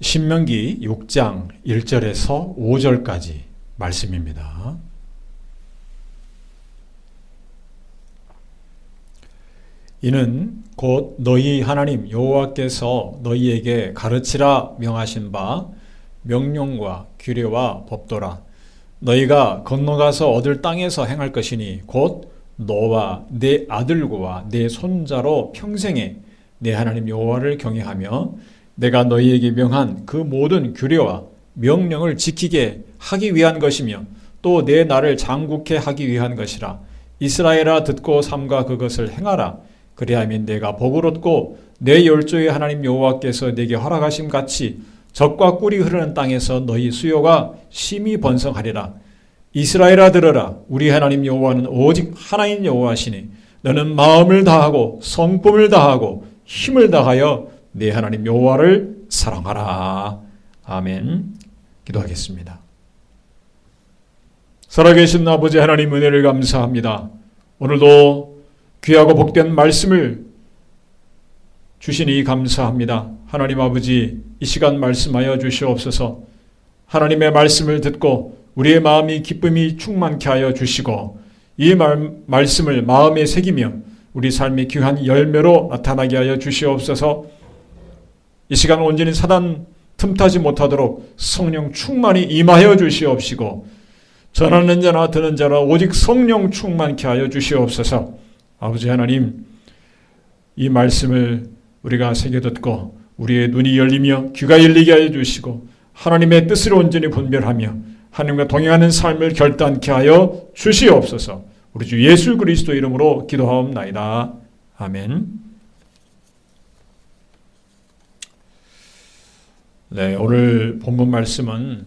신명기 6장 1절에서 5절까지 말씀입니다. 이는 곧 너희 하나님 여호와께서 너희에게 가르치라 명하신 바 명령과 규례와 법도라. 너희가 건너가서 얻을 땅에서 행할 것이니 곧 너와 내 아들과 내 손자로 평생에 내 하나님 여호와를 경외하며 내가 너희에게 명한 그 모든 규례와 명령을 지키게 하기 위한 것이며 또 내 나를 장국케 하기 위한 것이라. 이스라엘아 듣고 삼가 그것을 행하라. 그리하면 내가 복을 얻고 내 열조의 하나님 여호와께서 내게 허락하심 같이 젖과 꿀이 흐르는 땅에서 너희 수요가 심히 번성하리라. 이스라엘아 들으라. 우리 하나님 여호와는 오직 하나인 여호와시니 너는 마음을 다하고 성품을 다하고 힘을 다하여 내 하나님 여호와를 사랑하라. 아멘. 기도하겠습니다. 살아계신 아버지 하나님 은혜를 감사합니다. 오늘도 귀하고 복된 말씀을 주시니 감사합니다. 하나님 아버지, 이 시간 말씀하여 주시옵소서. 하나님의 말씀을 듣고 우리의 마음이 기쁨이 충만케 하여 주시고 이 말씀을 마음에 새기며 우리 삶의 귀한 열매로 나타나게 하여 주시옵소서. 이 시간 온전히 사단 틈타지 못하도록 성령 충만히 임하여 주시옵시고 전하는 자나 듣는 자나 오직 성령 충만케 하여 주시옵소서. 아버지 하나님, 이 말씀을 우리가 새겨 듣고 우리의 눈이 열리며 귀가 열리게 하여 주시고 하나님의 뜻을 온전히 분별하며 하나님과 동행하는 삶을 결단케 하여 주시옵소서. 우리 주 예수 그리스도 이름으로 기도하옵나이다. 아멘. 네, 오늘 본문 말씀은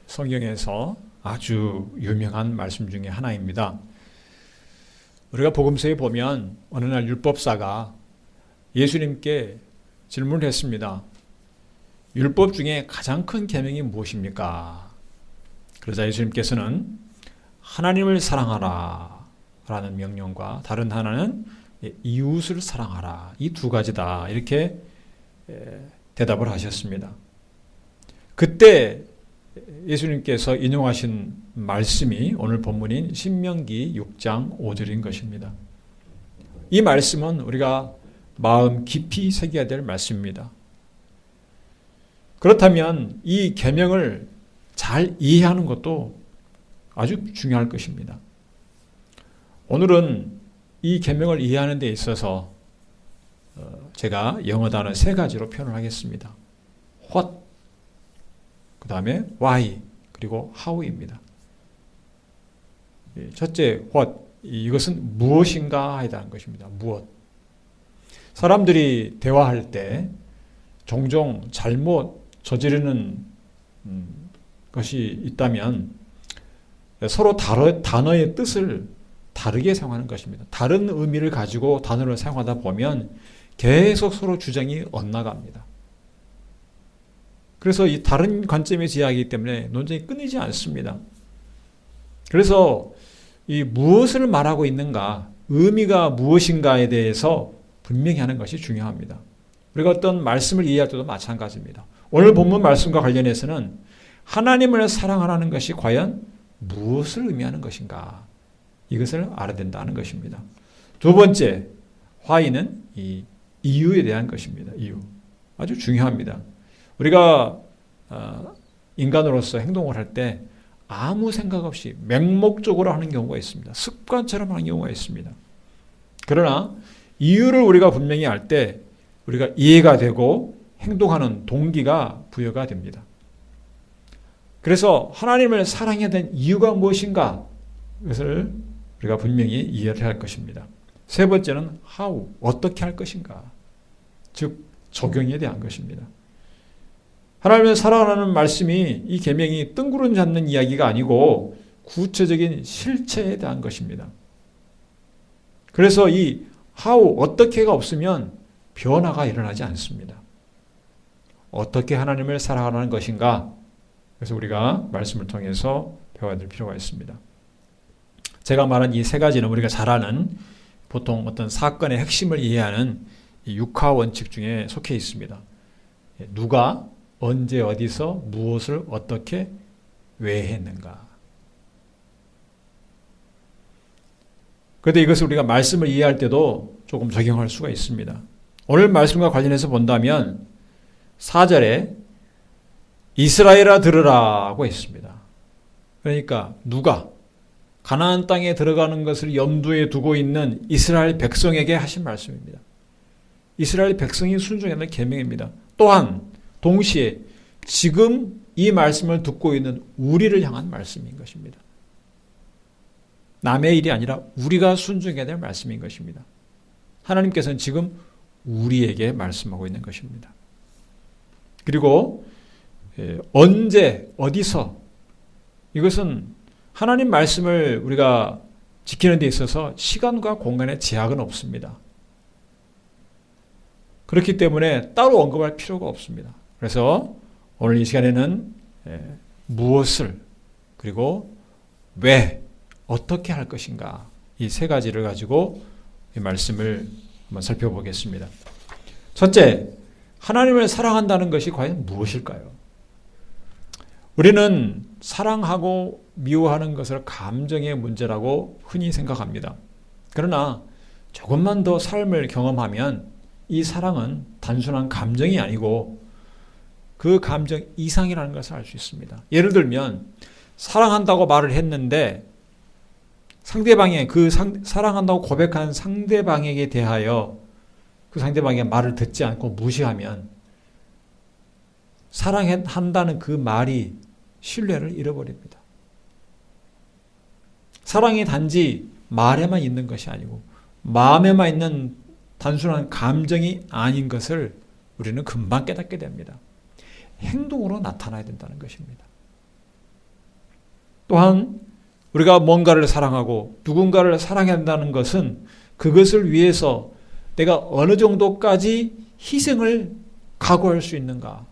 성경에서 아주 유명한 말씀 중에 하나입니다. 우리가 복음서에 보면 어느 날 율법사가 예수님께 질문을 했습니다. 율법 중에 가장 큰 계명이 무엇입니까? 그러자 예수님께서는 하나님을 사랑하라 라는 명령과 다른 하나는 이웃을 사랑하라, 이 두 가지다, 이렇게 대답을 하셨습니다. 그때 예수님께서 인용하신 말씀이 오늘 본문인 신명기 6장 5절인 것입니다. 이 말씀은 우리가 마음 깊이 새겨야 될 말씀입니다. 그렇다면 이 계명을 잘 이해하는 것도 아주 중요할 것입니다. 오늘은 이 계명을 이해하는 데 있어서 제가 영어 단어 3가지로 표현을 하겠습니다. What, 그 다음에 why, 그리고 how입니다. 첫째, what, 이것은 무엇인가 해당하는 것입니다. 무엇. 사람들이 대화할 때 종종 잘못 저지르는 것이 있다면 서로 단어의 뜻을 다르게 사용하는 것입니다. 다른 의미를 가지고 단어를 사용하다 보면 계속 서로 주장이 엇나갑니다. 그래서 이 다른 관점에서 이야기하기 때문에 논쟁이 끊이지 않습니다. 그래서 이 무엇을 말하고 있는가, 의미가 무엇인가에 대해서 분명히 하는 것이 중요합니다. 우리가 어떤 말씀을 이해할 때도 마찬가지입니다. 오늘 본문 말씀과 관련해서는 하나님을 사랑하라는 것이 과연 무엇을 의미하는 것인가, 이것을 알아야 된다는 것입니다. 두 번째, why는 이 이유에 대한 것입니다. 이유. 아주 중요합니다. 우리가 인간으로서 행동을 할 때 아무 생각 없이 맹목적으로 하는 경우가 있습니다. 습관처럼 하는 경우가 있습니다. 그러나 이유를 우리가 분명히 알 때 우리가 이해가 되고 행동하는 동기가 부여가 됩니다. 그래서 하나님을 사랑해야 되는 이유가 무엇인가, 그것을 우리가 분명히 이해를 할 것입니다. 세 번째는 how, 어떻게 할 것인가, 즉 적용에 대한 것입니다. 하나님을 사랑하라는 말씀이, 이 계명이 뜬구름 잡는 이야기가 아니고 구체적인 실체에 대한 것입니다. 그래서 이 how, 어떻게가 없으면 변화가 일어나지 않습니다. 어떻게 하나님을 사랑하라는 것인가, 그래서 우리가 말씀을 통해서 배워야 될 필요가 있습니다. 제가 말한 이 3가지는 우리가 잘 아는, 보통 어떤 사건의 핵심을 이해하는 이 6화 원칙 중에 속해 있습니다. 누가, 언제 어디서 무엇을 어떻게 왜 했는가. 그런데 이것을 우리가 말씀을 이해할 때도 조금 적용할 수가 있습니다. 오늘 말씀과 관련해서 본다면 4절에 이스라엘아 들으라고 했습니다. 그러니까 누가 가나안 땅에 들어가는 것을 염두에 두고 있는 이스라엘 백성에게 하신 말씀입니다. 이스라엘 백성이 순종해야 하는 계명입니다. 또한 동시에 지금 이 말씀을 듣고 있는 우리를 향한 말씀인 것입니다. 남의 일이 아니라 우리가 순종해야 될 말씀인 것입니다. 하나님께서는 지금 우리에게 말씀하고 있는 것입니다. 그리고 언제 어디서 이것은 하나님 말씀을 우리가 지키는 데 있어서 시간과 공간의 제약은 없습니다. 그렇기 때문에 따로 언급할 필요가 없습니다. 그래서 오늘 이 시간에는 무엇을 그리고 왜 어떻게 할 것인가 이 세 가지를 가지고 이 말씀을 한번 살펴보겠습니다. 첫째, 하나님을 사랑한다는 것이 과연 무엇일까요? 우리는 사랑하고 미워하는 것을 감정의 문제라고 흔히 생각합니다. 그러나 조금만 더 삶을 경험하면 이 사랑은 단순한 감정이 아니고 그 감정 이상이라는 것을 알 수 있습니다. 예를 들면 사랑한다고 말을 했는데 상대방의 사랑한다고 고백한 상대방에게 대하여 그 상대방의 말을 듣지 않고 무시하면 사랑한다는 그 말이 신뢰를 잃어버립니다. 사랑이 단지 말에만 있는 것이 아니고 마음에만 있는 단순한 감정이 아닌 것을 우리는 금방 깨닫게 됩니다. 행동으로 나타나야 된다는 것입니다. 또한 우리가 뭔가를 사랑하고 누군가를 사랑해야 한다는 것은 그것을 위해서 내가 어느 정도까지 희생을 각오할 수 있는가.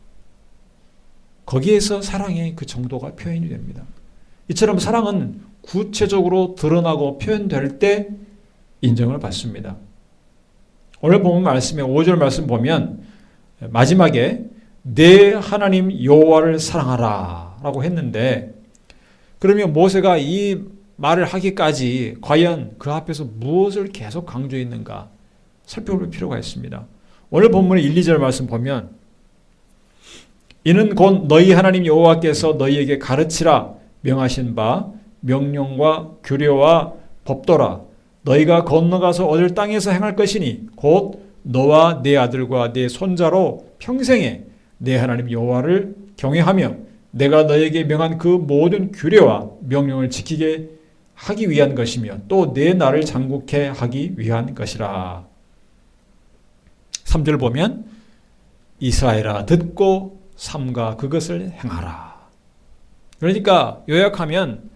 거기에서 사랑의 그 정도가 표현이 됩니다. 이처럼 사랑은 구체적으로 드러나고 표현될 때 인정을 받습니다. 오늘 보면 말씀에 5절 말씀 보면 마지막에 내 하나님 여호와를 사랑하라 라고 했는데 그러면 모세가 이 말을 하기까지 과연 그 앞에서 무엇을 계속 강조했는가 살펴볼 필요가 있습니다. 오늘 본문의 1, 2절 말씀 보면 이는 곧 너희 하나님 여호와께서 너희에게 가르치라 명하신 바 명령과 규례와 법도라 너희가 건너가서 얻을 땅에서 행할 것이니 곧 너와 네 아들과 네 손자로 평생에 내 하나님 여호와를 경외하며 내가 너에게 명한 그 모든 규례와 명령을 지키게 하기 위한 것이며 또 내 나를 장국케 하기 위한 것이라. 3절 보면 이스라엘아 듣고 삼가 그것을 행하라. 그러니까 요약하면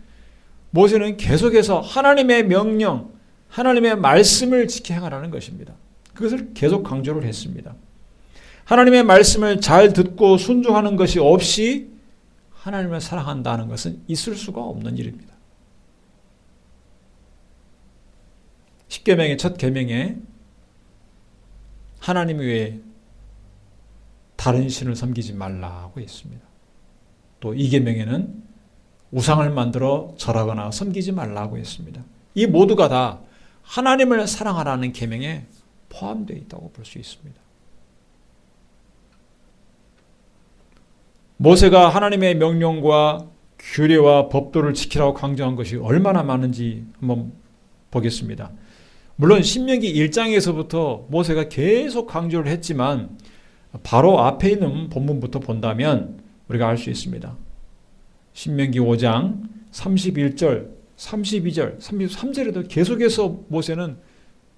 모세는 계속해서 하나님의 명령, 하나님의 말씀을 지켜 행하라는 것입니다. 그것을 계속 강조를 했습니다. 하나님의 말씀을 잘 듣고 순종하는 것이 없이 하나님을 사랑한다는 것은 있을 수가 없는 일입니다. 10계명의 첫 계명에 하나님 외에 다른 신을 섬기지 말라고 했습니다. 또 2계명에는 우상을 만들어 절하거나 섬기지 말라고 했습니다. 이 모두가 다 하나님을 사랑하라는 계명에 포함되어 있다고 볼 수 있습니다. 모세가 하나님의 명령과 규례와 법도를 지키라고 강조한 것이 얼마나 많은지 한번 보겠습니다. 물론 신명기 1장에서부터 모세가 계속 강조를 했지만 바로 앞에 있는 본문부터 본다면 우리가 알 수 있습니다. 신명기 5장 31절, 32절, 33절에도 계속해서 모세는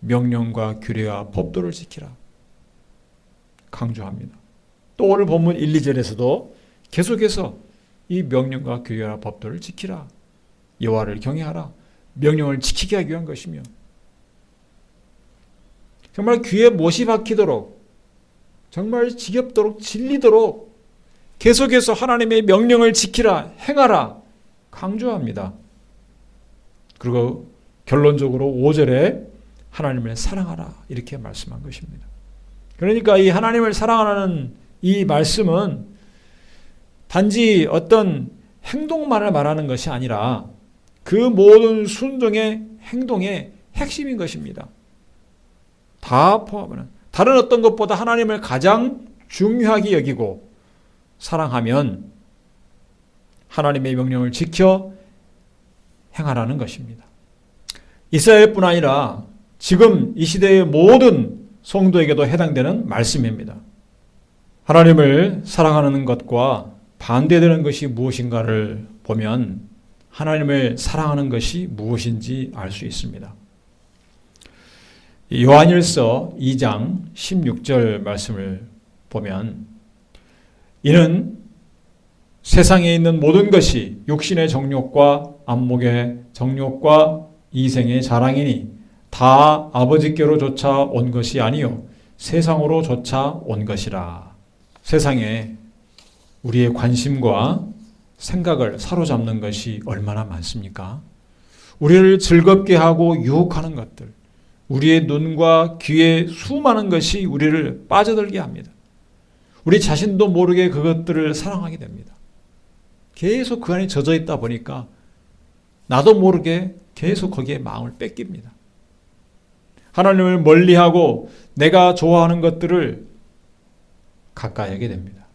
명령과 규례와 법도를 지키라 강조합니다. 또 오늘 본문 1, 2절에서도 계속해서 이 명령과 규례와 법도를 지키라. 여호와를 경외하라. 명령을 지키게 하기 위한 것이며 정말 귀에 못이 박히도록 정말 지겹도록 질리도록 계속해서 하나님의 명령을 지키라, 행하라 강조합니다. 그리고 결론적으로 5절에 하나님을 사랑하라 이렇게 말씀한 것입니다. 그러니까 이 하나님을 사랑하라는 이 말씀은 단지 어떤 행동만을 말하는 것이 아니라 그 모든 순종의 행동의 핵심인 것입니다. 다 포함하는, 다른 어떤 것보다 하나님을 가장 중요하게 여기고 사랑하면 하나님의 명령을 지켜 행하라는 것입니다. 이스라엘뿐 아니라 지금 이 시대의 모든 성도에게도 해당되는 말씀입니다. 하나님을 사랑하는 것과 반대되는 것이 무엇인가를 보면 하나님을 사랑하는 것이 무엇인지 알 수 있습니다. 요한일서 2장 16절 말씀을 보면 이는 세상에 있는 모든 것이 육신의 정욕과 안목의 정욕과 이생의 자랑이니 다 아버지께로 조차 온 것이 아니요 세상으로 조차 온 것이라. 세상에 우리의 관심과 생각을 사로잡는 것이 얼마나 많습니까? 우리를 즐겁게 하고 유혹하는 것들, 우리의 눈과 귀에 수많은 것이 우리를 빠져들게 합니다. 우리 자신도 모르게 그것들을 사랑하게 됩니다. 계속 그 안에 젖어 있다 보니까 나도 모르게 계속 거기에 마음을 뺏깁니다. 하나님을 멀리하고 내가 좋아하는 것들을 가까이 하게 됩니다.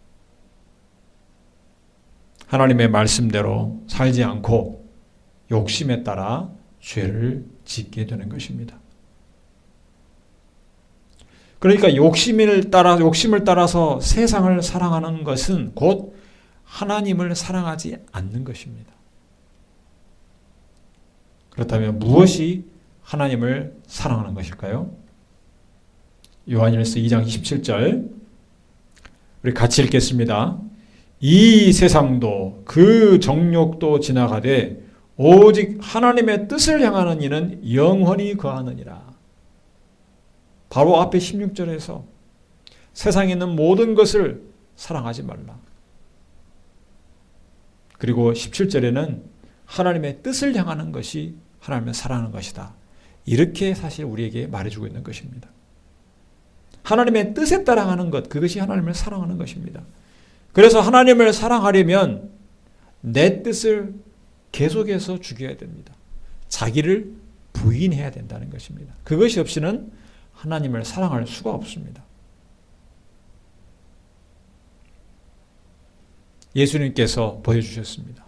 하나님의 말씀대로 살지 않고 욕심에 따라 죄를 짓게 되는 것입니다. 그러니까 욕심을 따라서 세상을 사랑하는 것은 곧 하나님을 사랑하지 않는 것입니다. 그렇다면 무엇이 하나님을 사랑하는 것일까요? 요한일서 2장 27절 우리 같이 읽겠습니다. 이 세상도 그 정욕도 지나가되 오직 하나님의 뜻을 향하는 이는 영원히 거하느니라. 바로 앞에 16절에서 세상에 있는 모든 것을 사랑하지 말라. 그리고 17절에는 하나님의 뜻을 향하는 것이 하나님을 사랑하는 것이다. 이렇게 사실 우리에게 말해주고 있는 것입니다. 하나님의 뜻에 따라가는 것, 그것이 하나님을 사랑하는 것입니다. 그래서 하나님을 사랑하려면 내 뜻을 계속해서 죽여야 됩니다. 자기를 부인해야 된다는 것입니다. 그것이 없이는 하나님을 사랑할 수가 없습니다. 예수님께서 보여주셨습니다.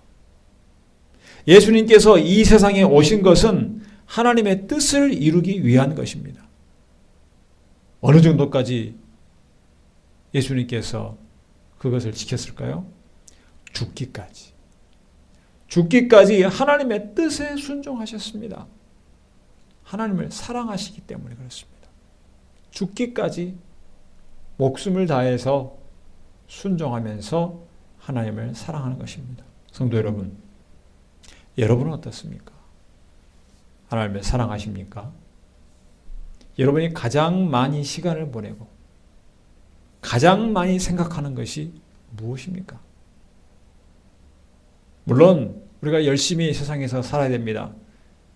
예수님께서 이 세상에 오신 것은 하나님의 뜻을 이루기 위한 것입니다. 어느 정도까지 예수님께서 그것을 지켰을까요? 죽기까지. 죽기까지 하나님의 뜻에 순종하셨습니다. 하나님을 사랑하시기 때문에 그렇습니다. 죽기까지 목숨을 다해서 순종하면서 하나님을 사랑하는 것입니다. 성도 여러분, 여러분은 어떻습니까? 하나님을 사랑하십니까? 여러분이 가장 많이 시간을 보내고 가장 많이 생각하는 것이 무엇입니까? 물론 우리가 열심히 세상에서 살아야 됩니다.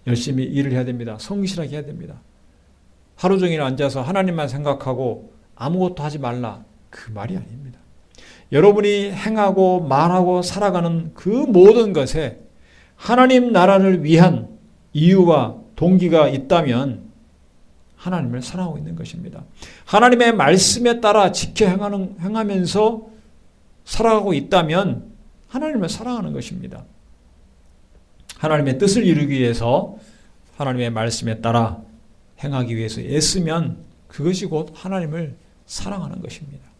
열심히 일을 해야 됩니다. 성실하게 해야 됩니다. 하루 종일 앉아서 하나님만 생각하고 아무것도 하지 말라. 그 말이 아닙니다. 여러분이 행하고 말하고 살아가는 그 모든 것에 하나님 나라를 위한 이유와 동기가 있다면 하나님을 사랑하고 있는 것입니다. 하나님의 말씀에 따라 지켜 행하면서 살아가고 있다면 하나님을 사랑하는 것입니다. 하나님의 뜻을 이루기 위해서 하나님의 말씀에 따라 행하기 위해서 애쓰면 그것이 곧 하나님을 사랑하는 것입니다.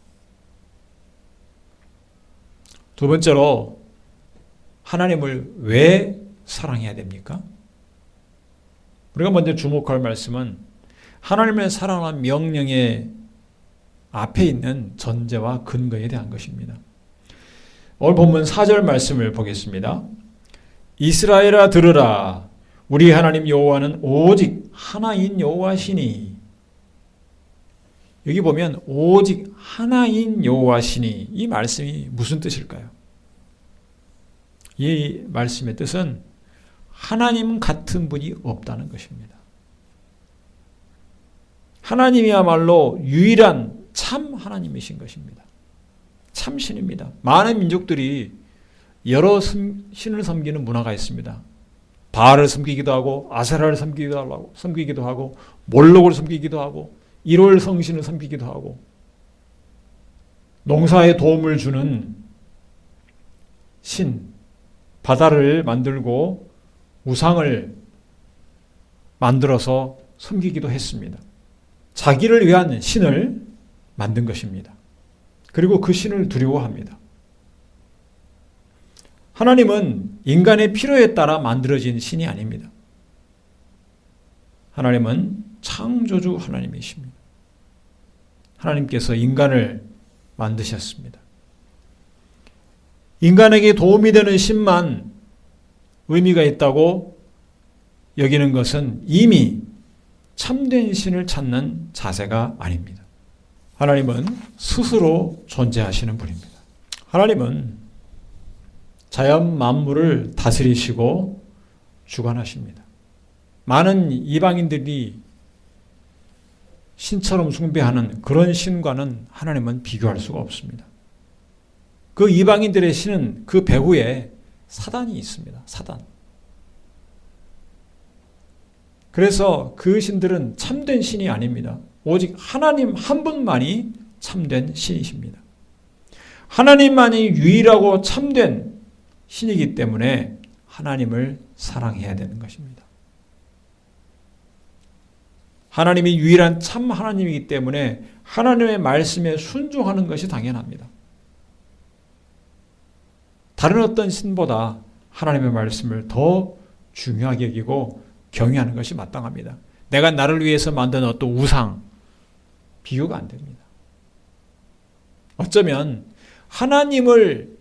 두 번째로 하나님을 왜 사랑해야 됩니까? 우리가 먼저 주목할 말씀은 하나님을 사랑하는 명령의 앞에 있는 전제와 근거에 대한 것입니다. 오늘 본문 4절 말씀을 보겠습니다. 이스라엘아 들으라. 우리 하나님 여호와는 오직 하나인 여호와시니. 여기 보면 오직 하나인 여호와시니, 이 말씀이 무슨 뜻일까요? 이 말씀의 뜻은 하나님 같은 분이 없다는 것입니다. 하나님이야말로 유일한 참 하나님이신 것입니다. 참신입니다. 많은 민족들이 여러 신을 섬기는 문화가 있습니다. 바알을 섬기기도 하고 아세라를 섬기기도 하고 몰록을 섬기기도 하고 일월 성신을 섬기기도 하고 농사에 도움을 주는 신, 바다를 만들고 우상을 만들어서 섬기기도 했습니다. 자기를 위한 신을 만든 것입니다. 그리고 그 신을 두려워합니다. 하나님은 인간의 필요에 따라 만들어진 신이 아닙니다. 하나님은 창조주 하나님이십니다. 하나님께서 인간을 만드셨습니다. 인간에게 도움이 되는 신만 의미가 있다고 여기는 것은 이미 참된 신을 찾는 자세가 아닙니다. 하나님은 스스로 존재하시는 분입니다. 하나님은 자연 만물을 다스리시고 주관하십니다. 많은 이방인들이 신처럼 숭배하는 그런 신과는 하나님은 비교할 수가 없습니다. 그 이방인들의 신은 그 배후에 사단이 있습니다. 사단. 그래서 그 신들은 참된 신이 아닙니다. 오직 하나님 한 분만이 참된 신이십니다. 하나님만이 유일하고 참된 신이기 때문에 하나님을 사랑해야 되는 것입니다. 하나님이 유일한 참 하나님이기 때문에 하나님의 말씀에 순종하는 것이 당연합니다. 다른 어떤 신보다 하나님의 말씀을 더 중요하게 여기고 경외하는 것이 마땅합니다. 내가 나를 위해서 만든 어떤 우상, 비교가 안 됩니다. 어쩌면 하나님을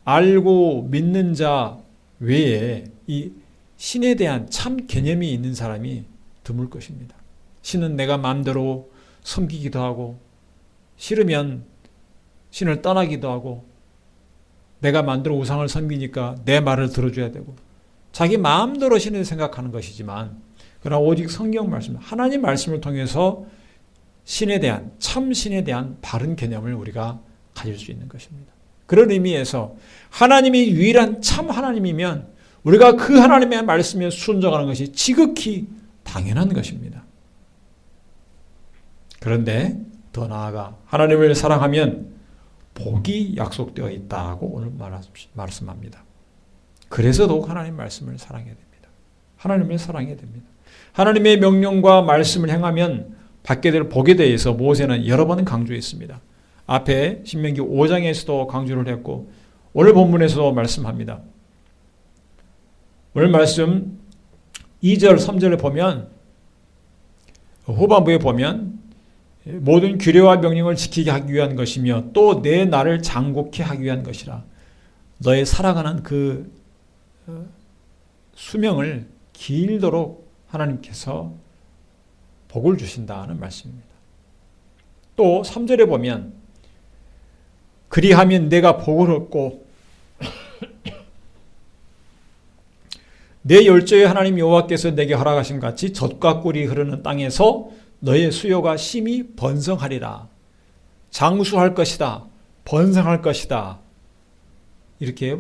알고 믿는 자 외에 이 신에 대한 참 개념이 있는 사람이 드물 것입니다. 신은 내가 마음대로 섬기기도 하고 싫으면 신을 떠나기도 하고 내가 만들어 우상을 섬기니까 내 말을 들어줘야 되고 자기 마음대로 신을 생각하는 것이지만 그러나 오직 성경 말씀, 하나님 말씀을 통해서 신에 대한 참 신에 대한 바른 개념을 우리가 가질 수 있는 것입니다. 그런 의미에서 하나님이 유일한 참 하나님이면 우리가 그 하나님의 말씀에 순종하는 것이 지극히 당연한 것입니다. 그런데 더 나아가 하나님을 사랑하면 복이 약속되어 있다고 오늘 말씀합니다. 그래서 더욱 하나님 말씀을 사랑해야 됩니다. 하나님을 사랑해야 됩니다. 하나님의 명령과 말씀을 행하면 받게 될 복에 대해서 모세는 여러 번 강조했습니다. 앞에 신명기 5장에서도 강조를 했고 오늘 본문에서도 말씀합니다. 오늘 말씀 2절, 3절에 보면 후반부에 보면 모든 규례와 명령을 지키게 하기 위한 것이며 또 내 나를 장곡케 하기 위한 것이라. 너의 살아가는 그 수명을 길도록 하나님께서 복을 주신다는 말씀입니다. 또 3절에 보면 그리하면 내가 복을 얻고 내 열조의 하나님 여호와께서 내게 허락하신 같이 젖과 꿀이 흐르는 땅에서 너의 수요가 심히 번성하리라. 장수할 것이다. 번성할 것이다. 이렇게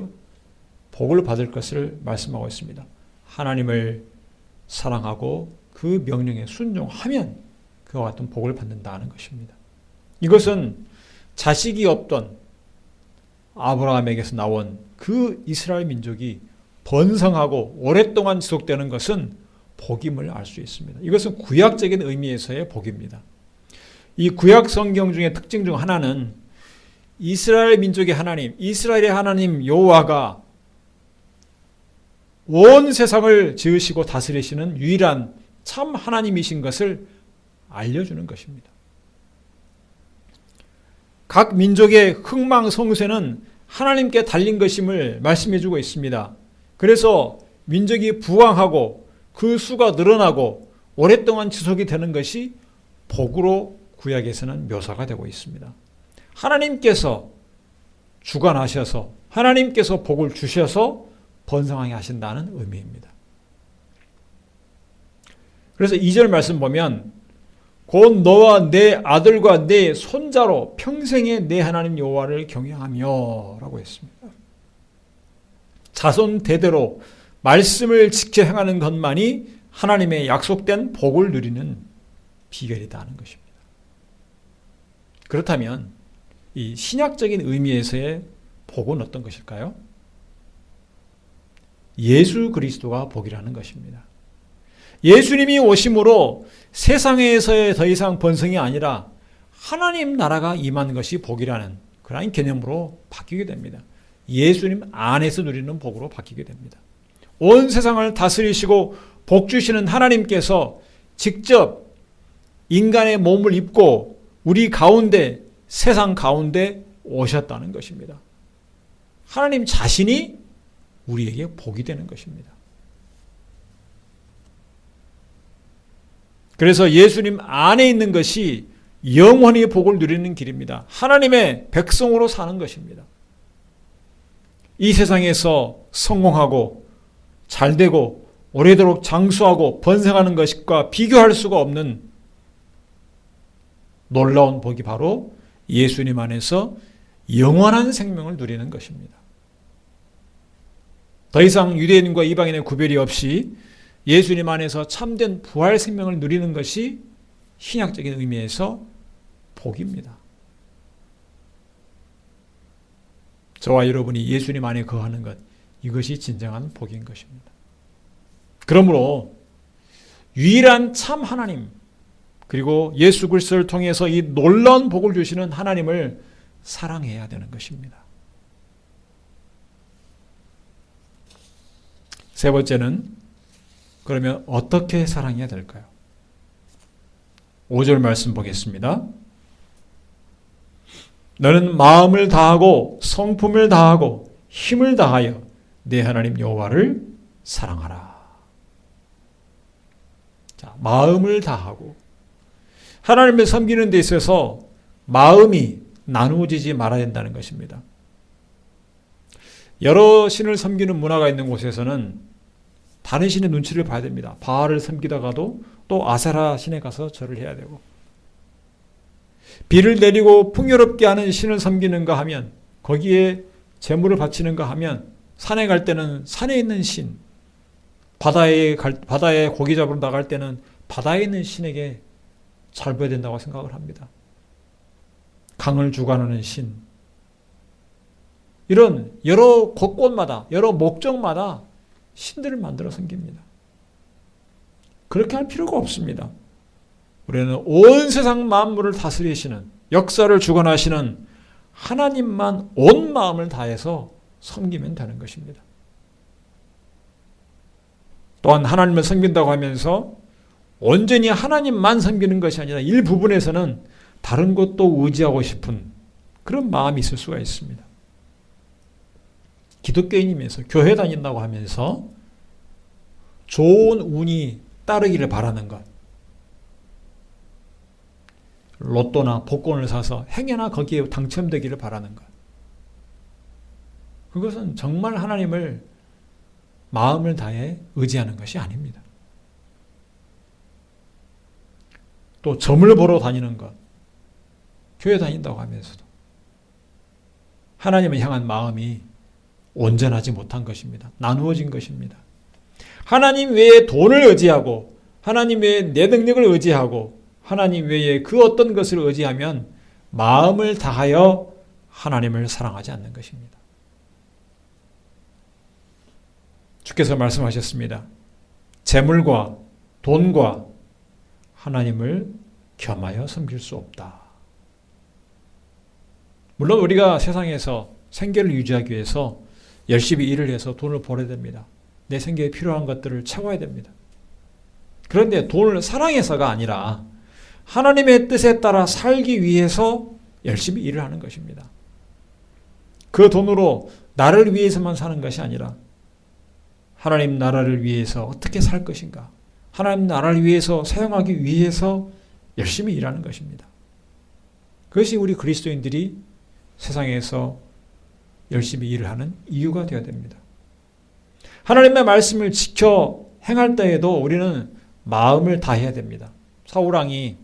복을 받을 것을 말씀하고 있습니다. 하나님을 사랑하고 그 명령에 순종하면 그와 같은 복을 받는다는 것입니다. 이것은 자식이 없던 아브라함에게서 나온 그 이스라엘 민족이 번성하고 오랫동안 지속되는 것은 복임을 알 수 있습니다. 이것은 구약적인 의미에서의 복입니다. 이 구약 성경 중에 특징 중 하나는 이스라엘 민족의 하나님, 이스라엘의 하나님 여호와가 온 세상을 지으시고 다스리시는 유일한 참 하나님이신 것을 알려주는 것입니다. 각 민족의 흥망성쇠는 하나님께 달린 것임을 말씀해주고 있습니다. 그래서 민족이 부강하고 그 수가 늘어나고 오랫동안 지속이 되는 것이 복으로 구약에서는 묘사가 되고 있습니다. 하나님께서 주관하셔서 하나님께서 복을 주셔서 번성하게 하신다는 의미입니다. 그래서 2절 말씀 보면 곧 너와 내 아들과 내 손자로 평생에 내 하나님 여호와를 경외하며 라고 했습니다. 자손 대대로 말씀을 지켜 행하는 것만이 하나님의 약속된 복을 누리는 비결이다 하는 것입니다. 그렇다면 이 신약적인 의미에서의 복은 어떤 것일까요? 예수 그리스도가 복이라는 것입니다. 예수님이 오심으로 세상에서의 더 이상 번성이 아니라 하나님 나라가 임한 것이 복이라는 그런 개념으로 바뀌게 됩니다. 예수님 안에서 누리는 복으로 바뀌게 됩니다. 온 세상을 다스리시고 복 주시는 하나님께서 직접 인간의 몸을 입고 우리 가운데, 세상 가운데 오셨다는 것입니다. 하나님 자신이 우리에게 복이 되는 것입니다. 그래서 예수님 안에 있는 것이 영원히 복을 누리는 길입니다. 하나님의 백성으로 사는 것입니다. 이 세상에서 성공하고 잘되고 오래도록 장수하고 번성하는 것과 비교할 수가 없는 놀라운 복이 바로 예수님 안에서 영원한 생명을 누리는 것입니다. 더 이상 유대인과 이방인의 구별이 없이 예수님 안에서 참된 부활 생명을 누리는 것이 신약적인 의미에서 복입니다. 저와 여러분이 예수님 안에 거하는 것, 이것이 진정한 복인 것입니다. 그러므로 유일한 참 하나님, 그리고 예수 그리스도를 통해서 이 놀라운 복을 주시는 하나님을 사랑해야 되는 것입니다. 세 번째는 그러면 어떻게 사랑해야 될까요? 5절 말씀 보겠습니다. 너는 마음을 다하고 성품을 다하고 힘을 다하여 내 하나님 여호와를 사랑하라. 자, 마음을 다하고 하나님을 섬기는 데 있어서 마음이 나누어지지 말아야 된다는 것입니다. 여러 신을 섬기는 문화가 있는 곳에서는 다른 신의 눈치를 봐야 됩니다. 바알을 섬기다가도 또 아세라 신에 가서 절을 해야 되고, 비를 내리고 풍요롭게 하는 신을 섬기는가 하면, 거기에 제물을 바치는가 하면, 산에 갈 때는 산에 있는 신, 바다에 고기 잡으러 나갈 때는 바다에 있는 신에게 절해야 된다고 생각을 합니다. 강을 주관하는 신, 이런 여러 곳곳마다 여러 목적마다 신들을 만들어 섬깁니다. 그렇게 할 필요가 없습니다. 우리는 온 세상 만물을 다스리시는, 역사를 주관하시는 하나님만 온 마음을 다해서 섬기면 되는 것입니다. 또한 하나님을 섬긴다고 하면서 온전히 하나님만 섬기는 것이 아니라 일부분에서는 다른 것도 의지하고 싶은 그런 마음이 있을 수가 있습니다. 기독교인이면서 교회 다닌다고 하면서 좋은 운이 따르기를 바라는 것, 로또나 복권을 사서 행여나 거기에 당첨되기를 바라는 것, 그것은 정말 하나님을 마음을 다해 의지하는 것이 아닙니다. 또 점을 보러 다니는 것, 교회 다닌다고 하면서도 하나님을 향한 마음이 온전하지 못한 것입니다. 나누어진 것입니다. 하나님 외에 돈을 의지하고, 하나님 외에 내 능력을 의지하고, 하나님 외에 그 어떤 것을 의지하면 마음을 다하여 하나님을 사랑하지 않는 것입니다. 주께서 말씀하셨습니다. 재물과 돈과 하나님을 겸하여 섬길 수 없다. 물론 우리가 세상에서 생계를 유지하기 위해서 열심히 일을 해서 돈을 벌어야 됩니다. 내 생계에 필요한 것들을 채워야 됩니다. 그런데 돈을 사랑해서가 아니라 하나님의 뜻에 따라 살기 위해서 열심히 일을 하는 것입니다. 그 돈으로 나를 위해서만 사는 것이 아니라 하나님 나라를 위해서 어떻게 살 것인가, 하나님 나라를 위해서 사용하기 위해서 열심히 일하는 것입니다. 그것이 우리 그리스도인들이 세상에서 열심히 일을 하는 이유가 되어야 됩니다. 하나님의 말씀을 지켜 행할 때에도 우리는 마음을 다해야 됩니다. 사울왕이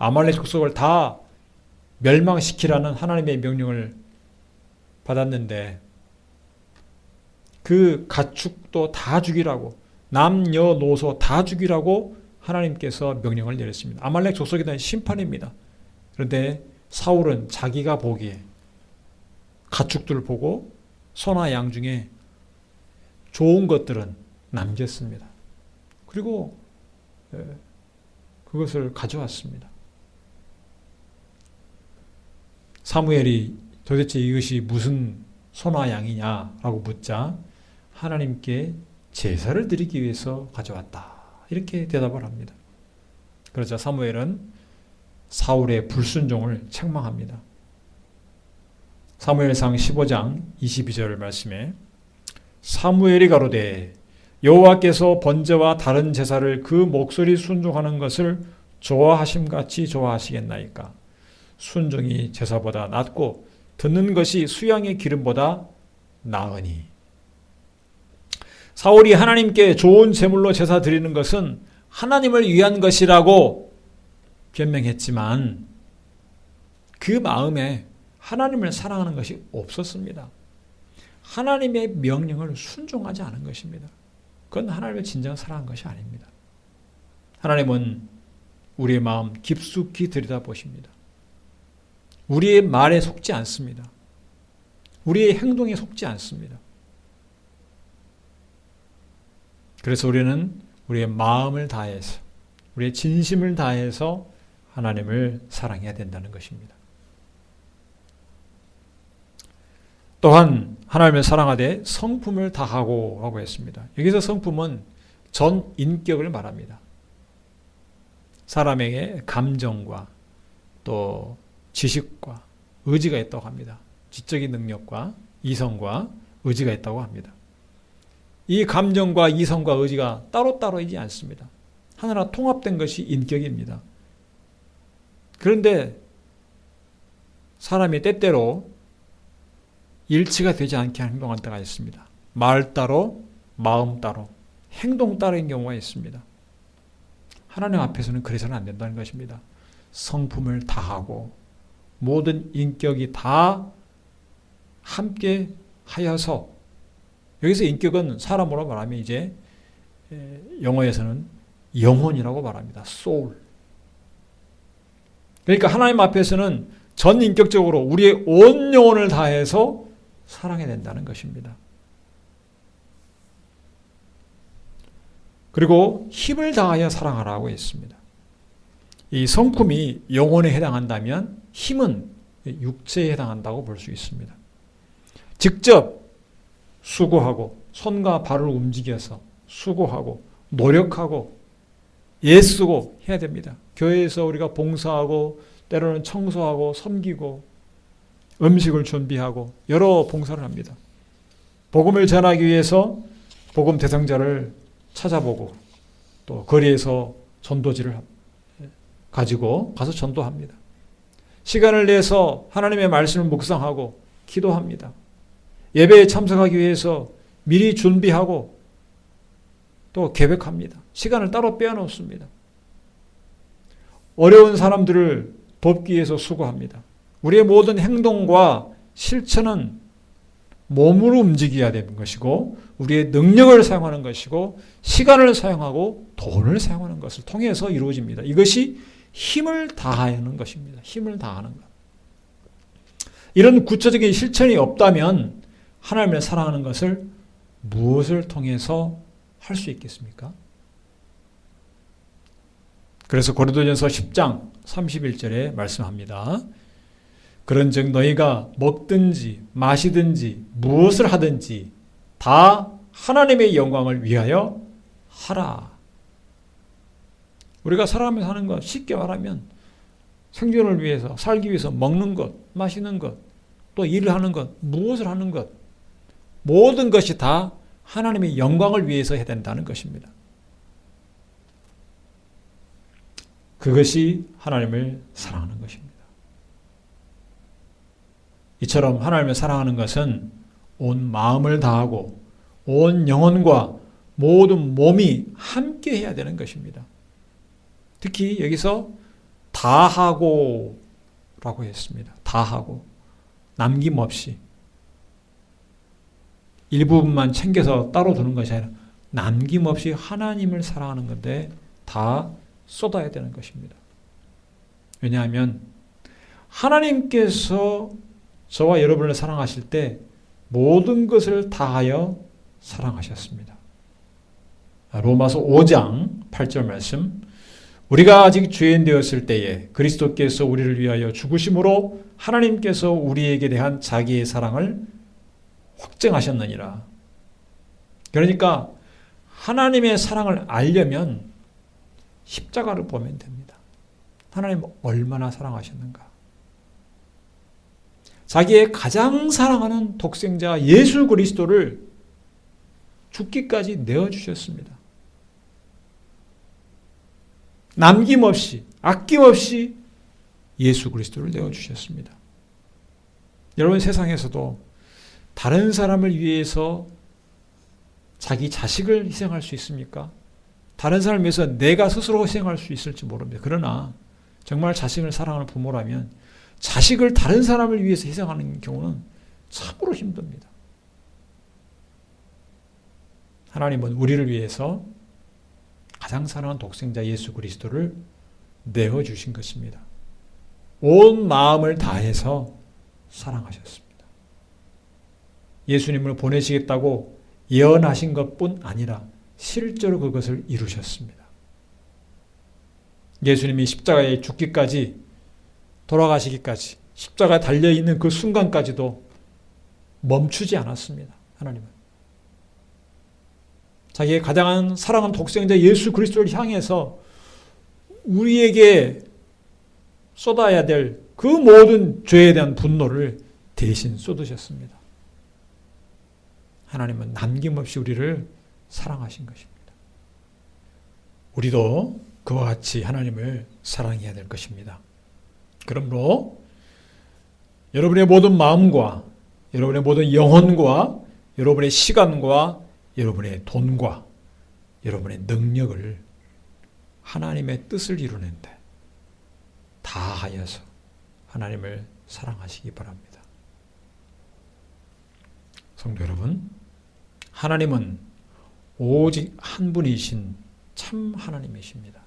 아말렉 족속을 다 멸망시키라는 하나님의 명령을 받았는데 그 가축도 다 죽이라고, 남녀노소 다 죽이라고 하나님께서 명령을 내렸습니다. 아말렉 족속에 대한 심판입니다. 그런데 사울은 자기가 보기에 가축들을 보고 소나 양 중에 좋은 것들은 남겼습니다. 그리고 그것을 가져왔습니다. 사무엘이 도대체 이것이 무슨 소나 양이냐라고 묻자 하나님께 제사를 드리기 위해서 가져왔다, 이렇게 대답을 합니다. 그러자 사무엘은 사울의 불순종을 책망합니다. 사무엘상 15장 22절 말씀에 사무엘이 가로되 여호와께서 번제와 다른 제사를 그 목소리 순종하는 것을 좋아하심같이 좋아하시겠나이까. 순종이 제사보다 낫고 듣는 것이 수양의 기름보다 나으니. 사울이 하나님께 좋은 제물로 제사 드리는 것은 하나님을 위한 것이라고 변명했지만 그 마음에 하나님을 사랑하는 것이 없었습니다. 하나님의 명령을 순종하지 않은 것입니다. 그건 하나님의 진정 사랑한 것이 아닙니다. 하나님은 우리의 마음 깊숙이 들여다보십니다. 우리의 말에 속지 않습니다. 우리의 행동에 속지 않습니다. 그래서 우리는 우리의 마음을 다해서, 우리의 진심을 다해서 하나님을 사랑해야 된다는 것입니다. 또한 하나님을 사랑하되 성품을 다하고 라고 했습니다. 여기서 성품은 전 인격을 말합니다. 사람에게 감정과 또 지식과 의지가 있다고 합니다. 지적인 능력과 이성과 의지가 있다고 합니다. 이 감정과 이성과 의지가 따로따로이지 않습니다. 하나로 통합된 것이 인격입니다. 그런데 사람이 때때로 일치가 되지 않게 행동할 때가 있습니다. 말 따로, 마음 따로, 행동 따로인 경우가 있습니다. 하나님 앞에서는 그래서는 안 된다는 것입니다. 성품을 다하고 모든 인격이 다 함께 하여서, 여기서 인격은 사람으로 말하면 이제 영어에서는 영혼이라고 말합니다. soul. 그러니까 하나님 앞에서는 전 인격적으로 우리의 온 영혼을 다해서 사랑해야 된다는 것입니다. 그리고 힘을 다하여 사랑하라고 했습니다. 이 성품이 영혼에 해당한다면 힘은 육체에 해당한다고 볼 수 있습니다. 직접 수고하고 손과 발을 움직여서 수고하고 노력하고 애쓰고 해야 됩니다. 교회에서 우리가 봉사하고 때로는 청소하고 섬기고 음식을 준비하고 여러 봉사를 합니다. 복음을 전하기 위해서 복음 대상자를 찾아보고 또 거리에서 전도지를 가지고 가서 전도합니다. 시간을 내서 하나님의 말씀을 묵상하고 기도합니다. 예배에 참석하기 위해서 미리 준비하고 또 계획합니다. 시간을 따로 빼놓습니다. 어려운 사람들을 돕기 위해서 수고합니다. 우리의 모든 행동과 실천은 몸으로 움직여야 되는 것이고 우리의 능력을 사용하는 것이고 시간을 사용하고 돈을 사용하는 것을 통해서 이루어집니다. 이것이 힘을 다하는 것입니다. 힘을 다하는 것. 이런 구체적인 실천이 없다면 하나님을 사랑하는 것을 무엇을 통해서 할 수 있겠습니까? 그래서 고린도전서 10장 31절에 말씀합니다. 그런즉 너희가 먹든지 마시든지 무엇을 하든지 다 하나님의 영광을 위하여 하라. 우리가 살아가면서 하는 것, 쉽게 말하면 생존을 위해서, 살기 위해서 먹는 것, 마시는 것, 또 일을 하는 것, 무엇을 하는 것, 모든 것이 다 하나님의 영광을 위해서 해야 된다는 것입니다. 그것이 하나님을 사랑하는 것입니다. 이처럼 하나님을 사랑하는 것은 온 마음을 다하고 온 영혼과 모든 몸이 함께 해야 되는 것입니다. 특히 여기서 다하고 라고 했습니다. 다하고. 남김없이. 일부분만 챙겨서 따로 두는 것이 아니라 남김없이 하나님을 사랑하는 건데 다 쏟아야 되는 것입니다. 왜냐하면 하나님께서 저와 여러분을 사랑하실 때 모든 것을 다하여 사랑하셨습니다. 로마서 5장 8절 말씀. 우리가 아직 죄인 되었을 때에 그리스도께서 우리를 위하여 죽으심으로 하나님께서 우리에게 대한 자기의 사랑을 확증하셨느니라. 그러니까 하나님의 사랑을 알려면 십자가를 보면 됩니다. 하나님 얼마나 사랑하셨는가. 자기의 가장 사랑하는 독생자 예수 그리스도를 죽기까지 내어주셨습니다. 남김없이 아낌없이 예수 그리스도를 내어주셨습니다. 여러분 세상에서도 다른 사람을 위해서 자기 자식을 희생할 수 있습니까? 다른 사람을 위해서 내가 스스로 희생할 수 있을지 모릅니다. 그러나 정말 자식을 사랑하는 부모라면 자식을 다른 사람을 위해서 희생하는 경우는 참으로 힘듭니다. 하나님은 우리를 위해서 가장 사랑하는 독생자 예수 그리스도를 내어주신 것입니다. 온 마음을 다해서 사랑하셨습니다. 예수님을 보내시겠다고 예언하신 것뿐 아니라 실제로 그것을 이루셨습니다. 예수님이 십자가에 죽기까지 돌아가시기까지 십자가에 달려있는 그 순간까지도 멈추지 않았습니다. 하나님은. 자기의 가장 사랑하는 독생자 예수 그리스도를 향해서 우리에게 쏟아야 될 그 모든 죄에 대한 분노를 대신 쏟으셨습니다. 하나님은 남김없이 우리를 사랑하신 것입니다. 우리도 그와 같이 하나님을 사랑해야 될 것입니다. 그러므로 여러분의 모든 마음과 여러분의 모든 영혼과 여러분의 시간과 여러분의 돈과 여러분의 능력을 하나님의 뜻을 이루는데 다하여서 하나님을 사랑하시기 바랍니다. 성도 여러분, 하나님은 오직 한 분이신 참 하나님이십니다.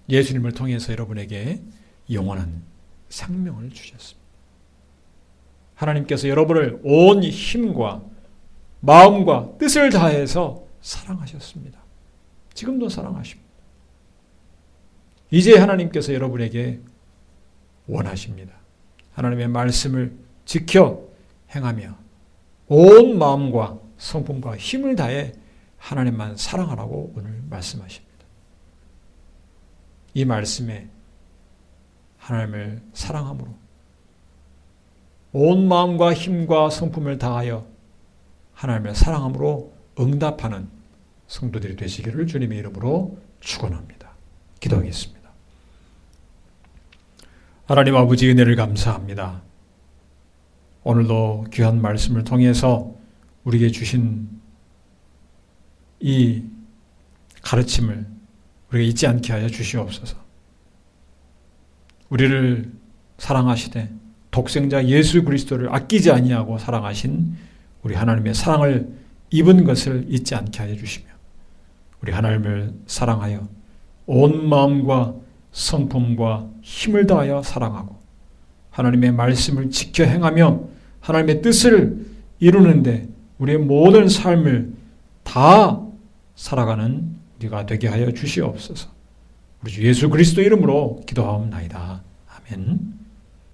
예수님을 통해서 여러분에게 영원한 생명을 주셨습니다. 하나님께서 여러분을 온 힘과 마음과 뜻을 다해서 사랑하셨습니다. 지금도 사랑하십니다. 이제 하나님께서 여러분에게 원하십니다. 하나님의 말씀을 지켜 행하며 온 마음과 성품과 힘을 다해 하나님만 사랑하라고 오늘 말씀하십니다. 이 말씀에 하나님을 사랑함으로 온 마음과 힘과 성품을 다하여 하나님을 사랑함으로 응답하는 성도들이 되시기를 주님의 이름으로 축원합니다. 기도하겠습니다. 하나님 아버지 은혜를 감사합니다. 오늘도 귀한 말씀을 통해서 우리에게 주신 이 가르침을 우리가 잊지 않게 하여 주시옵소서. 우리를 사랑하시되 독생자 예수 그리스도를 아끼지 아니하고 사랑하신 우리 하나님의 사랑을 입은 것을 잊지 않게 하여 주시며 우리 하나님을 사랑하여 온 마음과 성품과 힘을 다하여 사랑하고 하나님의 말씀을 지켜 행하며 하나님의 뜻을 이루는데 우리의 모든 삶을 다 살아가는 우리가 되게 하여 주시옵소서. 우리 주 예수 그리스도 이름으로 기도하옵나이다. 아멘.